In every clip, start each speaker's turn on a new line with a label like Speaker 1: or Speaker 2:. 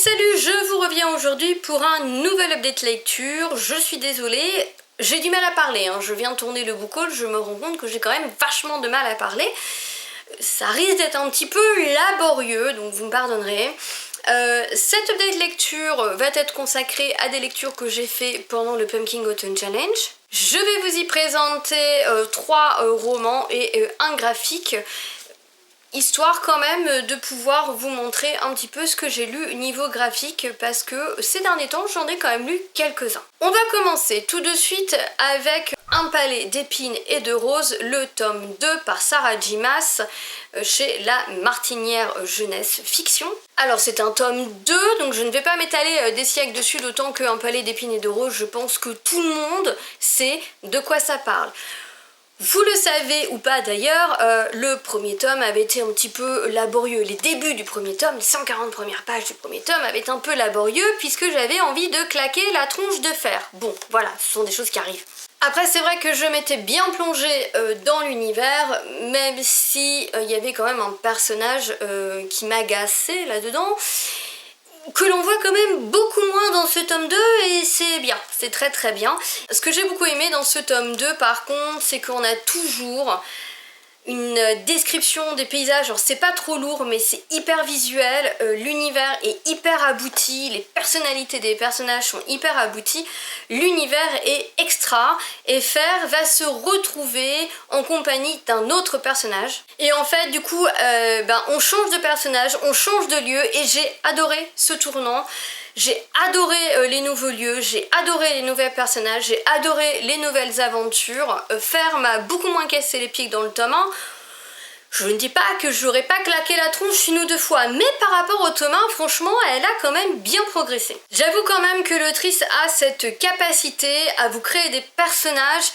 Speaker 1: salut, je vous reviens aujourd'hui pour un nouvel update lecture. Je suis désolée, j'ai du mal à parler, je viens de tourner le book haul, je me rends compte que j'ai quand même vachement de mal à parler. Ça risque d'être un petit peu laborieux, donc vous me pardonnerez. Cette update lecture va être consacrée à des lectures que j'ai fait pendant le Pumpkin Autumn Challenge. Je vais vous y présenter 3 romans et un graphique, histoire quand même de pouvoir vous montrer un petit peu ce que j'ai lu niveau graphique, parce que ces derniers temps j'en ai quand même lu quelques-uns. On va commencer tout de suite avec Un palais d'épines et de roses, le tome 2 par Sarah J. Maas chez La Martinière Jeunesse Fiction. Alors c'est un tome 2, donc je ne vais pas m'étaler des siècles dessus, d'autant qu'Un palais d'épines et de roses, je pense que tout le monde sait de quoi ça parle. Vous le savez ou pas d'ailleurs, le premier tome avait été un petit peu laborieux. Les débuts du premier tome, les 140 premières pages du premier tome avaient été un peu laborieux puisque j'avais envie de claquer la tronche de fer. Bon, voilà, ce sont des choses qui arrivent. Après, c'est vrai que je m'étais bien plongée dans l'univers, même si il y avait quand même un personnage qui m'agaçait là-dedans, que l'on voit quand même beaucoup moins dans ce tome 2, et c'est bien, c'est très très bien. Ce que j'ai beaucoup aimé dans ce tome 2 par contre, c'est qu'on a toujours une description des paysages. Alors c'est pas trop lourd mais c'est hyper visuel, l'univers est hyper abouti, les personnalités des personnages sont hyper abouties, l'univers est extra, et Fer va se retrouver en compagnie d'un autre personnage. Et en fait du coup on change de personnage, on change de lieu, et j'ai adoré ce tournant. J'ai adoré les nouveaux lieux, j'ai adoré les nouveaux personnages, j'ai adoré les nouvelles aventures. Fer m'a beaucoup moins cassé les pieds que dans le tome 1. Je ne dis pas que j'aurais pas claqué la tronche une ou deux fois, mais par rapport au tome 1, franchement, elle a quand même bien progressé. J'avoue quand même que l'autrice a cette capacité à vous créer des personnages.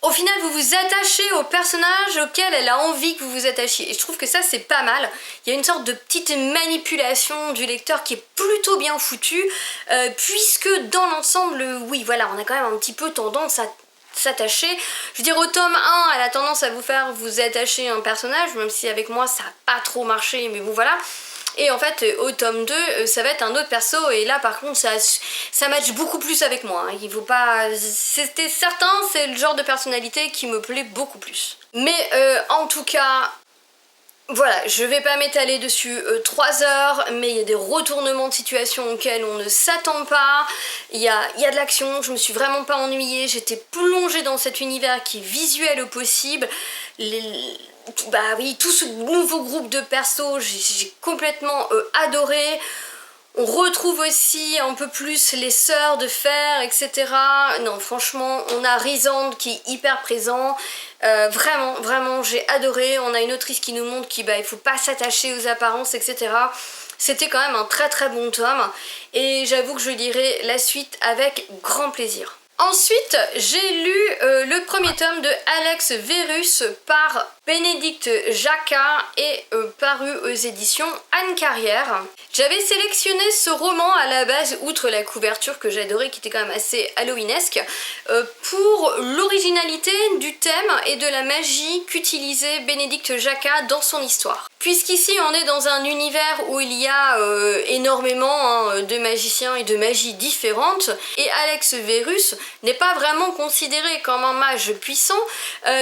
Speaker 1: Au final, vous vous attachez aux personnages auxquels elle a envie que vous vous attachiez. Et je trouve que ça, c'est pas mal. Il y a une sorte de petite manipulation du lecteur qui est plutôt bien foutue, puisque dans l'ensemble, oui, voilà, on a quand même un petit peu tendance à s'attacher. Je veux dire, au tome 1, elle a tendance à vous faire vous attacher à un personnage, même si avec moi, ça n'a pas trop marché, mais bon, voilà. Et en fait, au tome 2, ça va être un autre perso, et là par contre ça match beaucoup plus avec moi. Il faut pas... C'était certain, c'est le genre de personnalité qui me plaît beaucoup plus. Mais en tout cas, voilà, je vais pas m'étaler dessus 3 heures, mais il y a des retournements de situation auxquels on ne s'attend pas, il y a de l'action, je me suis vraiment pas ennuyée, j'étais plongée dans cet univers qui est visuel au possible. Bah oui, tout ce nouveau groupe de persos, j'ai complètement adoré. On retrouve aussi un peu plus les sœurs de Fer, etc. Non, franchement, on a Rhysand qui est hyper présent. Vraiment, vraiment, j'ai adoré. On a une autrice qui nous montre qu'il faut pas s'attacher aux apparences, etc. C'était quand même un très très bon tome. Et j'avoue que je lirai la suite avec grand plaisir. Ensuite, j'ai lu le premier tome de Alex Verus par Bénédicte Jacquat et paru aux éditions Anne Carrière. J'avais sélectionné ce roman à la base, outre la couverture que j'adorais, qui était quand même assez halloweenesque, pour l'originalité du thème et de la magie qu'utilisait Bénédicte Jacquat dans son histoire. Puisqu'ici on est dans un univers où il y a énormément de magiciens et de magies différentes, et Alex Verus n'est pas vraiment considéré comme un mage puissant,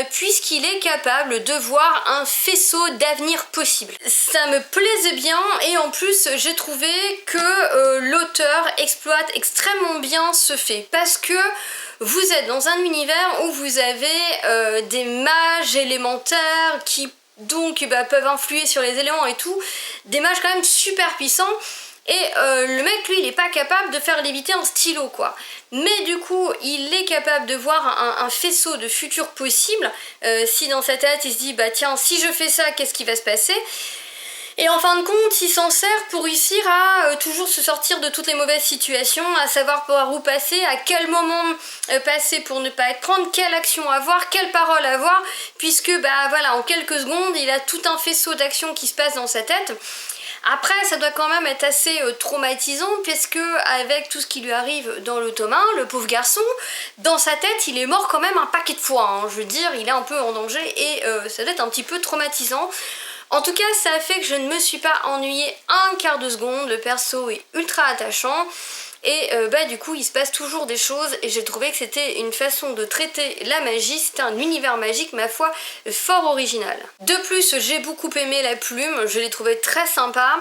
Speaker 1: puisqu'il est capable de voir un faisceau d'avenir possible. Ça me plaisait bien, et en plus j'ai trouvé que l'auteur exploite extrêmement bien ce fait, parce que vous êtes dans un univers où vous avez des mages élémentaires qui donc peuvent influer sur les éléments et tout, des mages quand même super puissants. Et le mec, lui, il est pas capable de faire léviter un stylo, quoi. Mais du coup, il est capable de voir un faisceau de futur possible. Si dans sa tête, il se dit, tiens, si je fais ça, qu'est-ce qui va se passer ? Et en fin de compte, il s'en sert pour réussir à toujours se sortir de toutes les mauvaises situations, à savoir par où passer, à quel moment passer pour ne pas être prendre, quelle action avoir, quelle parole avoir, puisque voilà, en quelques secondes, il a tout un faisceau d'actions qui se passe dans sa tête. Après, ça doit quand même être assez traumatisant, puisque avec tout ce qui lui arrive dans le tome 1, le pauvre garçon, dans sa tête, il est mort quand même un paquet de fois. Je veux dire, il est un peu en danger, et ça doit être un petit peu traumatisant. En tout cas, ça a fait que je ne me suis pas ennuyée un quart de seconde, le perso est ultra attachant. Et du coup il se passe toujours des choses et j'ai trouvé que c'était une façon de traiter la magie, c'était un univers magique ma foi fort original. De plus j'ai beaucoup aimé la plume, je l'ai trouvé très sympa,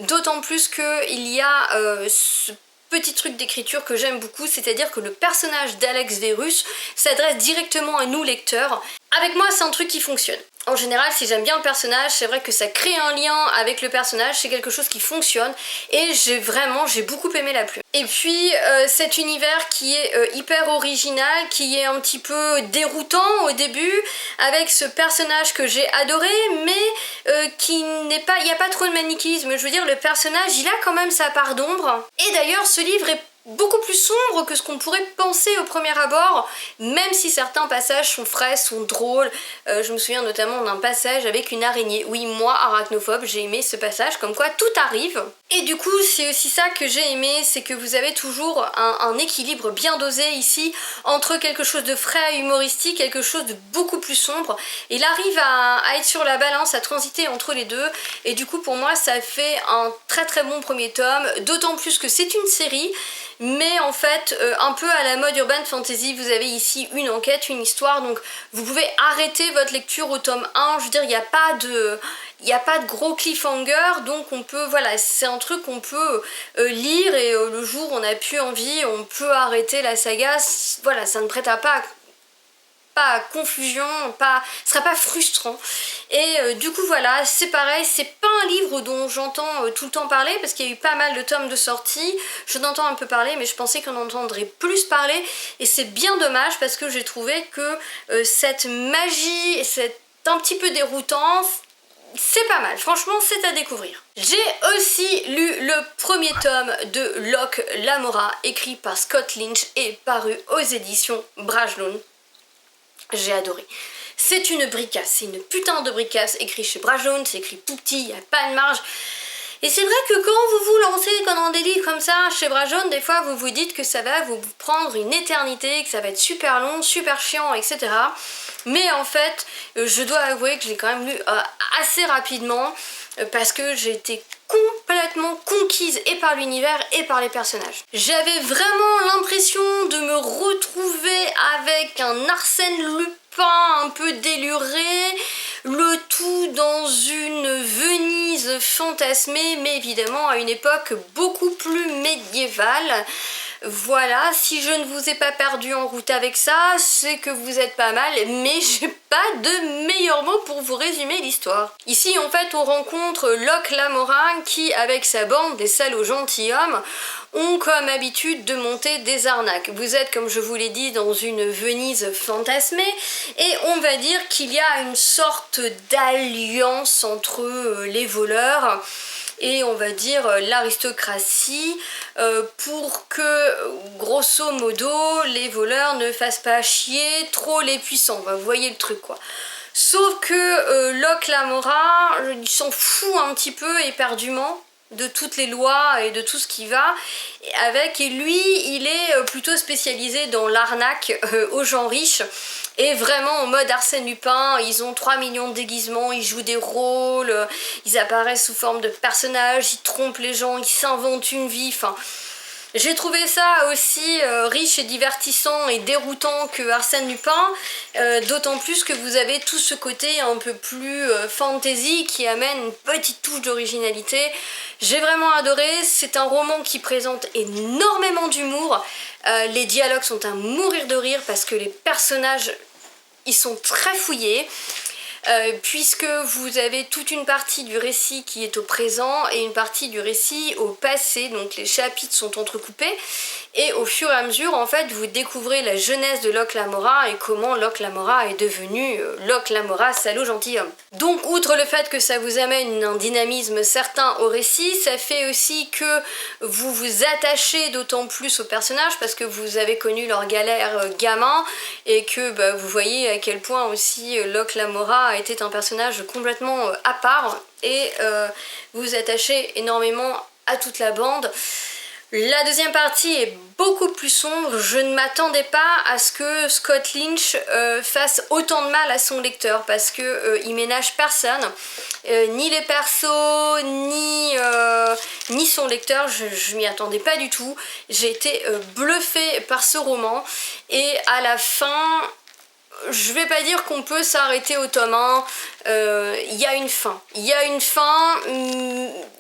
Speaker 1: d'autant plus qu'il y a ce petit truc d'écriture que j'aime beaucoup, c'est-à-dire que le personnage d'Alex Verus s'adresse directement à nous lecteurs. Avec moi c'est un truc qui fonctionne. En général, si j'aime bien le personnage, c'est vrai que ça crée un lien avec le personnage, c'est quelque chose qui fonctionne et j'ai beaucoup aimé la plume. Et puis cet univers qui est hyper original, qui est un petit peu déroutant au début, avec ce personnage que j'ai adoré, mais qui n'est pas, il n'y a pas trop de manichéisme. Je veux dire, le personnage, il a quand même sa part d'ombre. Et d'ailleurs, ce livre est beaucoup plus sombre que ce qu'on pourrait penser au premier abord, même si certains passages sont frais, sont drôles. Je me souviens notamment d'un passage avec une araignée. Oui, moi, arachnophobe, j'ai aimé ce passage, comme quoi tout arrive. Et du coup, c'est aussi ça que j'ai aimé, c'est que vous avez toujours un équilibre bien dosé ici, entre quelque chose de frais, humoristique, quelque chose de beaucoup plus sombre. Il arrive à être sur la balance, à transiter entre les deux, et du coup, pour moi, ça fait un très très bon premier tome, d'autant plus que c'est une série, mais en fait un peu à la mode urban fantasy, vous avez ici une enquête, une histoire, donc vous pouvez arrêter votre lecture au tome 1, je veux dire il n'y a pas de gros cliffhanger, donc on peut, voilà, c'est un truc qu'on peut lire et le jour où on n'a plus envie, on peut arrêter la saga, voilà, ça ne prête à pas à confusion, ce sera pas frustrant. Et du coup voilà, c'est pareil, c'est pas un livre dont j'entends tout le temps parler parce qu'il y a eu pas mal de tomes de sortie, je n'entends un peu parler mais je pensais qu'on entendrait plus parler et c'est bien dommage parce que j'ai trouvé que cette magie, c'est un petit peu déroutant, c'est pas mal, franchement c'est à découvrir. J'ai aussi lu le premier tome de Locke Lamora, écrit par Scott Lynch et paru aux éditions Brajlon. J'ai adoré. C'est une bricasse, c'est une putain de bricasse, écrit chez Brajlon, c'est écrit tout petit, il n'y a pas de marge. Et c'est vrai que quand vous vous lancez dans des livres comme ça chez Brajlon, des fois vous vous dites que ça va vous prendre une éternité, que ça va être super long, super chiant, etc. Mais en fait, je dois avouer que je l'ai quand même lu assez rapidement parce que j'ai été complètement conquise et par l'univers et par les personnages. J'avais vraiment l'impression de me retrouver avec un Arsène Lupin un peu déluré, le tout dans une Venise fantasmée, mais évidemment à une époque beaucoup plus médiévale. Voilà, si je ne vous ai pas perdu en route avec ça, c'est que vous êtes pas mal, mais j'ai pas de meilleur mot pour vous résumer l'histoire. Ici, en fait, on rencontre Locke Lamora qui, avec sa bande des salauds gentilshommes, ont comme habitude de monter des arnaques. Vous êtes, comme je vous l'ai dit, dans une Venise fantasmée, et on va dire qu'il y a une sorte d'alliance entre les voleurs et on va dire l'aristocratie pour que grosso modo les voleurs ne fassent pas chier trop les puissants. Vous voyez le truc quoi. Sauf que Locke Lamora, il s'en fout un petit peu éperdument de toutes les lois et de tout ce qui va avec, et lui il est plutôt spécialisé dans l'arnaque aux gens riches. Et vraiment en mode Arsène Lupin, ils ont 3 millions de déguisements, ils jouent des rôles, ils apparaissent sous forme de personnages, ils trompent les gens, ils s'inventent une vie, enfin... J'ai trouvé ça aussi riche et divertissant et déroutant que Arsène Lupin, d'autant plus que vous avez tout ce côté un peu plus fantasy qui amène une petite touche d'originalité. J'ai vraiment adoré, c'est un roman qui présente énormément d'humour, les dialogues sont à mourir de rire parce que les personnages, ils sont très fouillés. Puisque vous avez toute une partie du récit qui est au présent et une partie du récit au passé, donc les chapitres sont entrecoupés et au fur et à mesure en fait vous découvrez la jeunesse de Locke Lamora et comment Locke Lamora est devenu Locke Lamora, salaud gentilhomme. Donc outre le fait que ça vous amène un dynamisme certain au récit, ça fait aussi que vous vous attachez d'autant plus aux personnages parce que vous avez connu leur galère gamin et que vous voyez à quel point aussi Locke Lamora était un personnage complètement à part et vous vous attachez énormément à toute la bande. La deuxième partie est beaucoup plus sombre. Je ne m'attendais pas à ce que Scott Lynch fasse autant de mal à son lecteur parce que il ménage personne, ni les persos, ni son lecteur. Je m'y attendais pas du tout. J'ai été bluffée par ce roman et à la fin, je vais pas dire qu'on peut s'arrêter au tome 1, il y a une fin. Il y a une fin,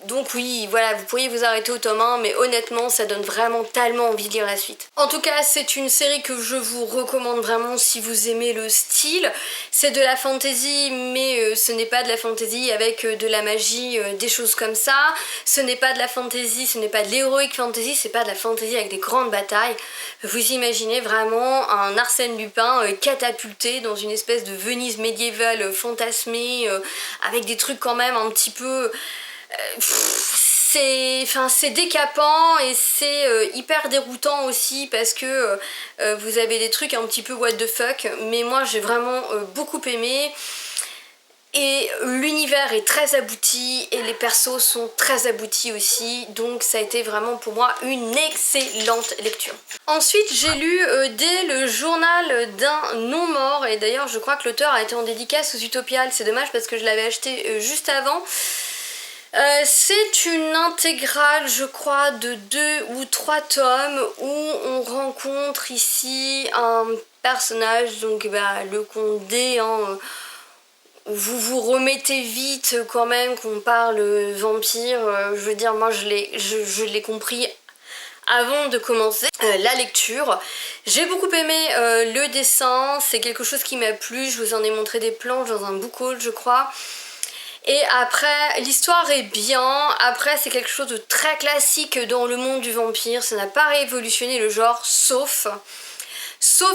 Speaker 1: donc oui, voilà, vous pourriez vous arrêter au tome 1, mais honnêtement, ça donne vraiment tellement envie de lire la suite. En tout cas, c'est une série que je vous recommande vraiment si vous aimez le style. C'est de la fantasy, mais ce n'est pas de la fantasy avec de la magie, des choses comme ça. Ce n'est pas de la fantasy, ce n'est pas de l'heroic fantasy, c'est pas de la fantasy avec des grandes batailles. Vous imaginez vraiment un Arsène Lupin catapulté dans une espèce de Venise médiévale fantasmée, avec des trucs quand même un petit peu... c'est décapant et c'est hyper déroutant aussi parce que vous avez des trucs un petit peu what the fuck, mais moi j'ai vraiment beaucoup aimé. Et l'univers est très abouti et les persos sont très aboutis aussi, donc ça a été vraiment pour moi une excellente lecture. Ensuite j'ai lu dès le journal d'un non-mort, et d'ailleurs je crois que l'auteur a été en dédicace aux Utopiales, c'est dommage parce que je l'avais acheté juste avant. C'est une intégrale, je crois, de 2 ou 3 tomes où on rencontre ici un personnage, donc le comte D, vous vous remettez vite quand même qu'on parle vampire. Je veux dire, moi je l'ai compris avant de commencer la lecture. J'ai beaucoup aimé le dessin, c'est quelque chose qui m'a plu, je vous en ai montré des planches dans un book haul je crois. Et après, l'histoire est bien, après c'est quelque chose de très classique dans le monde du vampire, ça n'a pas révolutionné le genre, sauf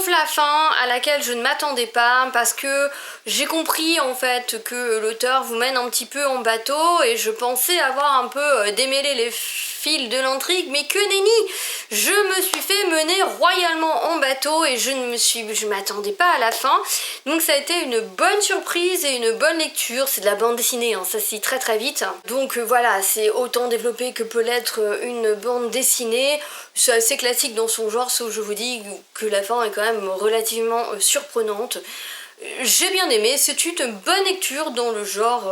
Speaker 1: la fin à laquelle je ne m'attendais pas parce que j'ai compris en fait que l'auteur vous mène un petit peu en bateau et je pensais avoir un peu démêlé les fils de l'intrigue, mais que nenni, je me suis fait mener royalement en bateau et je m'attendais pas à la fin, donc ça a été une bonne surprise et une bonne lecture. C'est de la bande dessinée, ça se lit très très vite, donc voilà, c'est autant développé que peut l'être une bande dessinée. C'est assez classique dans son genre, sauf je vous dis que la fin est quand même relativement surprenante. J'ai bien aimé, c'est une bonne lecture dans le genre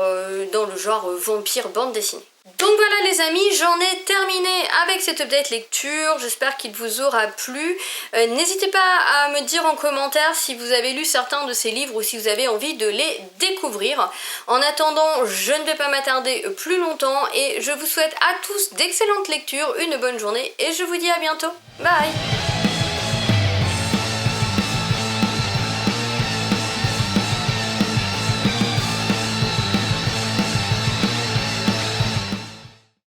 Speaker 1: vampire bande dessinée. Donc voilà les amis, j'en ai terminé avec cette update lecture, j'espère qu'il vous aura plu. N'hésitez pas à me dire en commentaire si vous avez lu certains de ces livres ou si vous avez envie de les découvrir. En attendant, je ne vais pas m'attarder plus longtemps et je vous souhaite à tous d'excellentes lectures, une bonne journée et je vous dis à bientôt. Bye!